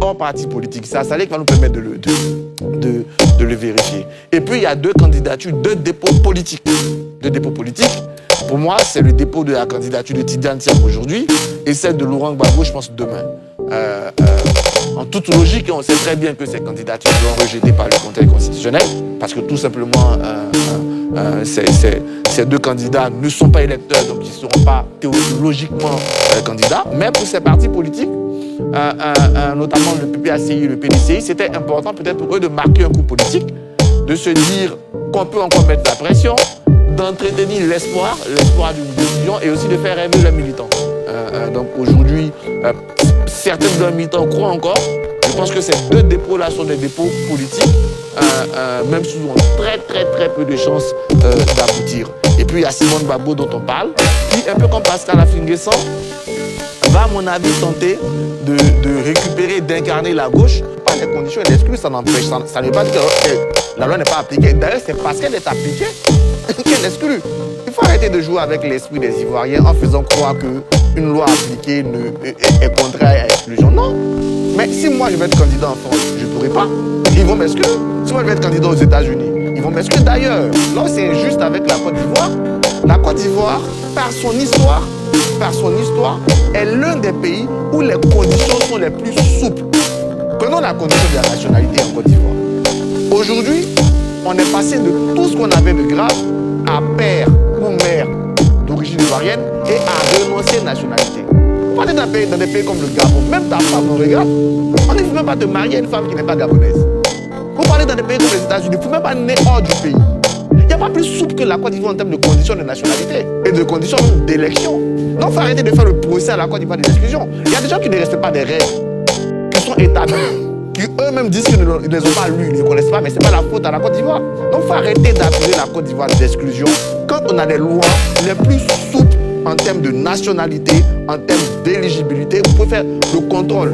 hors parti politique. C'est ça qui va nous permettre de le vérifier. Et puis, il y a deux candidatures, deux dépôts politiques. Deux dépôts politiques. Pour moi, c'est le dépôt de la candidature de Tidiane Thiam aujourd'hui et celle de Laurent Gbagbo, je pense, demain. En toute logique, on sait très bien que ces candidatures seront rejetées par le Conseil constitutionnel parce que tout simplement, ces deux candidats ne sont pas électeurs, donc ils ne seront pas théologiquement candidats. Mais pour ces partis politiques, notamment le PPACI et le PDCI, c'était important peut-être pour eux de marquer un coup politique, de se dire qu'on peut encore mettre la pression, d'entretenir l'espoir d'une décision et aussi de faire rêver leurs militants. Donc aujourd'hui, certains de leurs militants croient encore. Je pense que ces deux dépôts-là sont des dépôts politiques, même s'ils ont très peu de chances d'aboutir. Et puis il y a Simone Gbagbo dont on parle, qui, un peu comme Pascal Affi-N'Guessan, va, à mon avis, tenter de récupérer, d'incarner la gauche. Pas les conditions et l'exclus, ça n'empêche, ça ne veut pas dire que la loi n'est pas appliquée. D'ailleurs, c'est parce qu'elle est appliquée qu'elle exclut. Il faut arrêter de jouer avec l'esprit des Ivoiriens en faisant croire qu'une loi appliquée est contraire à l'exclusion. Non. Mais si moi je vais être candidat en France, je ne pourrai pas. Ils vont m'exclure. Si moi je vais être candidat aux États-Unis, ils vont m'exclure. D'ailleurs, là c'est injuste avec la Côte d'Ivoire. La Côte d'Ivoire, par son histoire, est l'un des pays où les conditions sont les plus souples. Prenons la condition de la nationalité en Côte d'Ivoire. Aujourd'hui, on est passé de tout ce qu'on avait de grave à père ou mère d'origine ivoirienne et à renoncer à la nationalité. Vous partez dans des pays comme le Gabon, même ta femme, on regarde, on ne peut même pas te marier à une femme qui n'est pas gabonaise. Vous parlez dans des pays comme les États-Unis, il ne faut même pas naître hors du pays. Il n'y a pas plus souple que la Côte d'Ivoire en termes de conditions de nationalité et de conditions d'élection. Donc il faut arrêter de faire le procès à la Côte d'Ivoire des exclusions. Il y a des gens qui ne respectent pas des règles, qui sont établies, qui eux-mêmes disent qu'ils ne les ont pas lues, ils ne les connaissent pas, mais ce n'est pas la faute à la Côte d'Ivoire. Donc il faut arrêter d'accuser la Côte d'Ivoire d'exclusion quand on a des lois les plus souples en termes de nationalité, en termes d'éligibilité. Vous pouvez faire le contrôle.